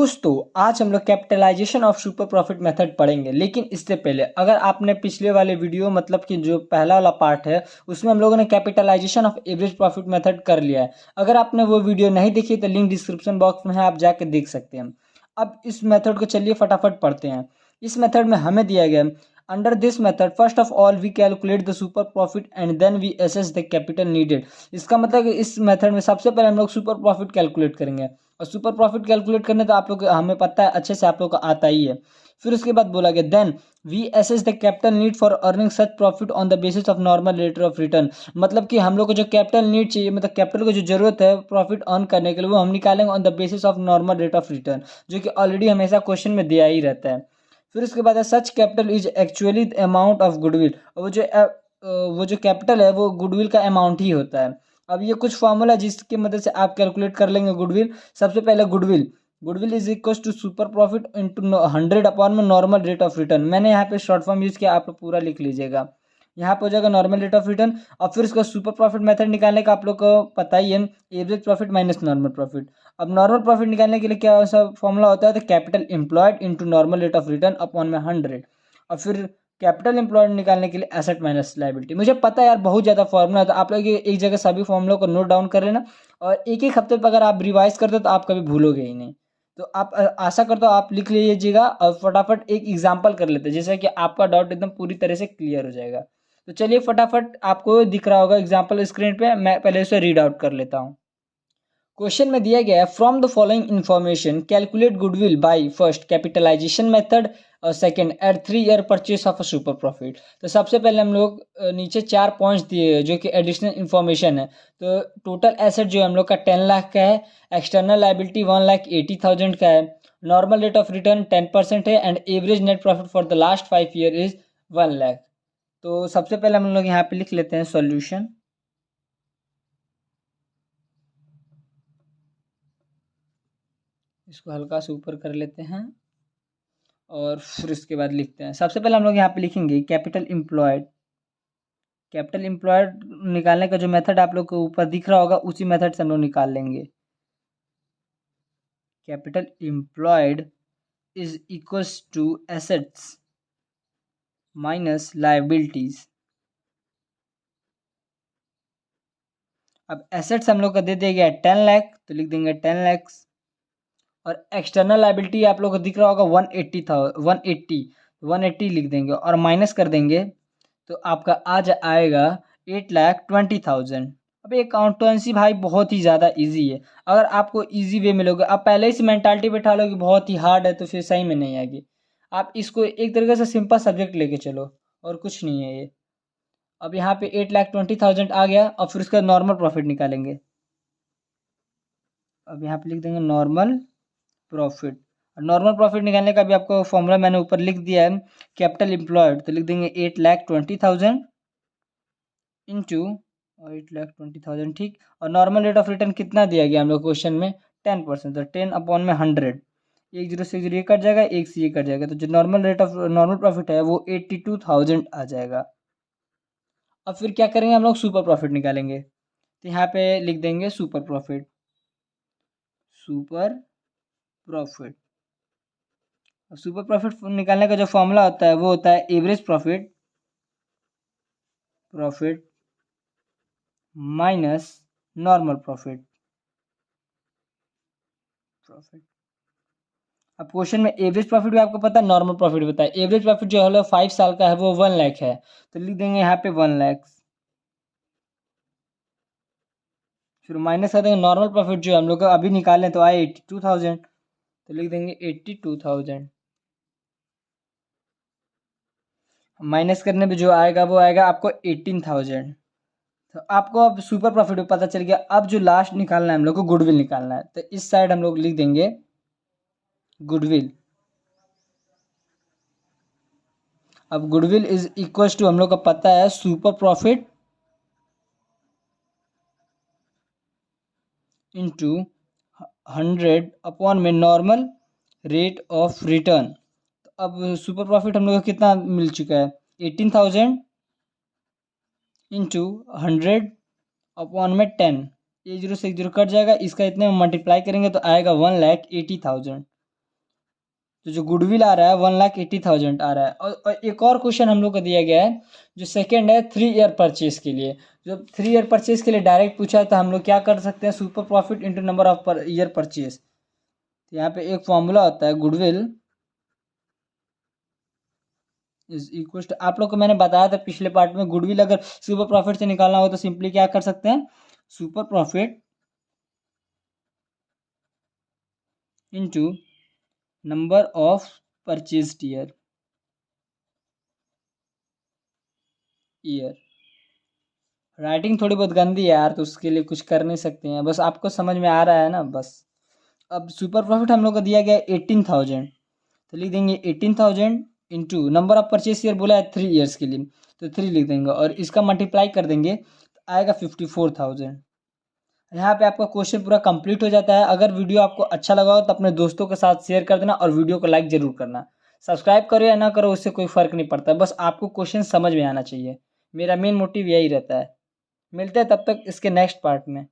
दोस्तों आज हम लोग capitalization of super profit method पढ़ेंगे, लेकिन इससे पहले अगर आपने पिछले वाले वीडियो मतलब कि जो पहला वाला पार्ट है उसमें हम लोगों ने capitalization of average profit method कर लिया है। अगर आपने वो वीडियो नहीं देखी तो लिंक डिस्क्रिप्शन बॉक्स में है, आप जाके देख सकते हैं। अब इस मेथड को चलिए फटाफट पढ़ते हैं। इस मेथड में हमें दिया गया under this method first of all we calculate the super profit and then we assess the capital needed. इसका मतलब इस मेथड में सबसे पहले हम लोग सुपर प्रॉफिट कैलकुलेट करेंगे, और सुपर प्रॉफिट कैलकुलेट करने तो आप लोग हमें पता है अच्छे से, आप लोग को आता ही है। फिर उसके बाद बोला गया then we assess the capital need for earning such profit on the basis of normal rate of return. मतलब कि हम लोग को जो कैपिटल नीड चाहिए, मतलब कैपिटल को जो जरूरत है प्रॉफिट अर्न करने के लिए, वो हम निकालेंगे on the basis of normal rate of return, जो कि ऑलरेडी हमेशा क्वेश्चन में दिया ही रहता है। फिर उसके बाद such capital is actually the amount of goodwill. वो जो कैपिटल है वो गुडविल का अमाउंट ही होता है। अब ये कुछ फॉर्मूला जिसकी मदद से आप कैलकुलेट कर लेंगे गुडविल। सबसे पहले goodwill is equal to super profit into 100 upon में नॉर्मल रेट ऑफ रिटर्न। मैंने यहाँ पे शॉर्ट फॉर्म यूज़ किया, आप लोग पूरा लिख लीजिएगा। यहाँ पे हो जाएगा नॉर्मल रेट ऑफ रिटर्न। और फिर उसका सुपर प्रॉफिट मेथड निकालने का आप लोग को पता ही है, average profit minus normal profit. अब नॉर्मल प्रॉफिट निकालने के लिए क्या सा फॉर्मूला होता है, तो capital employed into normal rate of return upon में 100। और फिर कैपिटल एम्प्लॉयड निकालने के लिए एसेट माइनस लायबिलिटी। मुझे पता है यार बहुत ज़्यादा फॉर्मूला है, तो आप लोग एक जगह सभी फॉर्मूलों को नोट डाउन कर लेना, और एक एक हफ्ते पर अगर आप रिवाइज करते हो तो आप कभी भूलोगे ही नहीं। तो आप आशा करता हूँ आप लिख लीजिएगा, और फटाफट एक एग्जाम्पल कर लेते हैं जैसे कि आपका डाउट एकदम पूरी तरह से क्लियर हो जाएगा। तो चलिए फटाफट, आपको दिख रहा होगा एग्जाम्पल स्क्रीन पे, मैं पहले उसे रीड आउट कर लेता हूँ। क्वेश्चन में दिया गया है from the following information calculate goodwill by first capitalisation method और second at 3 year purchase of a super profit. तो सबसे पहले हम लोग नीचे 4 पॉइंट्स दिए हैं जो कि एडिशनल इन्फॉर्मेशन है। तो टोटल एसेट जो हम लोग का 10 लाख का है, एक्सटर्नल लाइबिलिटी 1,80,000 का है, नॉर्मल रेट ऑफ रिटर्न 10% है, and average net profit for the last 5 year is 1 lakh. तो सबसे पहले हम लोग यहाँ पे लिख लेते हैं सॉल्यूशन। इसको हल्का से ऊपर कर लेते हैं और फिर इसके बाद लिखते हैं। सबसे पहले हम लोग यहाँ पे लिखेंगे कैपिटल एम्प्लॉयड। कैपिटल एम्प्लॉयड निकालने का जो मेथड आप लोग को ऊपर दिख रहा होगा उसी मेथड से हम लोग निकाल लेंगे। Capital employed is equals to assets minus liabilities. अब एसेट्स हम लोग का दे दिया गया 10 लाख, तो लिख देंगे 10 लाख। और एक्सटर्नल लायबिलिटी आप लोग को दिख रहा होगा 180 लिख देंगे और माइनस कर देंगे, तो आपका आज आएगा 8,20,000। अब ये अकाउंटेंसी भाई बहुत ही ज़्यादा इजी है। अगर आपको इजी वे मिलोगे, आप पहले ही से मेंटालिटी बैठा लो कि बहुत ही हार्ड है, तो फिर सही में नहीं आएगी। आप इसको एक तरीके से सिंपल सब्जेक्ट लेके चलो, और कुछ नहीं है ये। अब यहाँ पे 8,20,000 आ गया, और फिर उसका नॉर्मल प्रॉफिट निकालेंगे। अब यहाँ पे लिख देंगे नॉर्मल प्रॉफिट। नॉर्मल प्रॉफिट निकालने का भी आपको फॉर्मूला मैंने ऊपर लिख दिया है, कैपिटल एम्प्लॉयड, तो लिख देंगे 8,20,000 इंटू 8,20,000, ठीक। और नॉर्मल रेट ऑफ रिटर्न कितना दिया गया हम लोग क्वेश्चन में, 10%, तो 10 अपॉन में 100। एक जीरो से जीरो ये कट जाएगा, एक से ये कट जाएगा, तो जो नॉर्मल प्रॉफिट है वो 82,000 आ जाएगा। अब फिर क्या करेंगे, हम लोग सुपर प्रॉफिट निकालेंगे। तो यहाँ पे लिख देंगे सुपर प्रॉफिट। सुपर प्रॉफिट निकालने का जो फॉर्मूला होता है वो होता है average profit minus normal profit. अब क्वेश्चन में एवरेज प्रॉफिट भी आपको पता है, नॉर्मल प्रॉफिट भी पता है। एवरेज प्रॉफिट जो है 5 साल का है वो 1 लाख है, तो लिख देंगे यहाँ पे 1 लाख। फिर माइनस कर देंगे नॉर्मल प्रॉफिट जो हम लोग अभी निकालें तो आए 82,000, तो लिख देंगे 82,000। माइनस करने पे जो आएगा वो आएगा आपको 18,000। तो आपको अब सुपर प्रॉफिट पता चल गया। अब जो लास्ट निकालना है हम लोग को गुडविल निकालना है, तो इस साइड हम लोग लिख देंगे गुडविल। अब गुडविल इज इक्वल टू हम लोग का पता है सुपर प्रॉफिट इंटू 100 अपॉन में नॉर्मल रेट ऑफ रिटर्न। तो अब सुपर प्रॉफिट हम लोग को कितना मिल चुका है, 18,000 इंटू 100 अपॉन में 10। एक जीरो से एक जीरो कट जाएगा, इसका इतने में मल्टीप्लाई करेंगे तो आएगा 1,80,000। तो जो गुडविल आ रहा है 1,80,000 आ रहा है। और एक और क्वेश्चन हम लोग को दिया गया है जो सेकंड है 3 ईयर परचेज के लिए। जो 3 ईयर परचेज के लिए डायरेक्ट पूछा है तो हम लोग क्या कर सकते हैं, super profit into number of per year purchase. तो यहाँ पे एक फॉर्मूला होता है गुडविल इज इक्वल टू, आप लोग को मैंने बताया था पिछले पार्ट में, गुडविल अगर सुपर प्रॉफिट से निकालना हो तो सिंपली क्या कर सकते हैं, super profit into number of purchased year writing थोड़ी बहुत गंदी है यार, तो उसके लिए कुछ कर नहीं सकते हैं, बस आपको समझ में आ रहा है ना बस। अब सुपर प्रॉफिट हम लोग को दिया गया है 18,000, तो लिख देंगे 18,000 into number of purchase year बोला है 3 ईयर्स के लिए, तो 3 लिख देंगे और इसका मल्टीप्लाई कर देंगे तो आएगा 54,000। यहाँ पे आपका क्वेश्चन पूरा कंप्लीट हो जाता है। अगर वीडियो आपको अच्छा लगा हो तो अपने दोस्तों के साथ शेयर कर देना और वीडियो को लाइक जरूर करना। सब्सक्राइब करो या ना करो उससे कोई फ़र्क नहीं पड़ता, बस आपको क्वेश्चन समझ में आना चाहिए। मेरा मेन मोटिव यही रहता है। मिलते हैं तब तक इसके नेक्स्ट पार्ट में।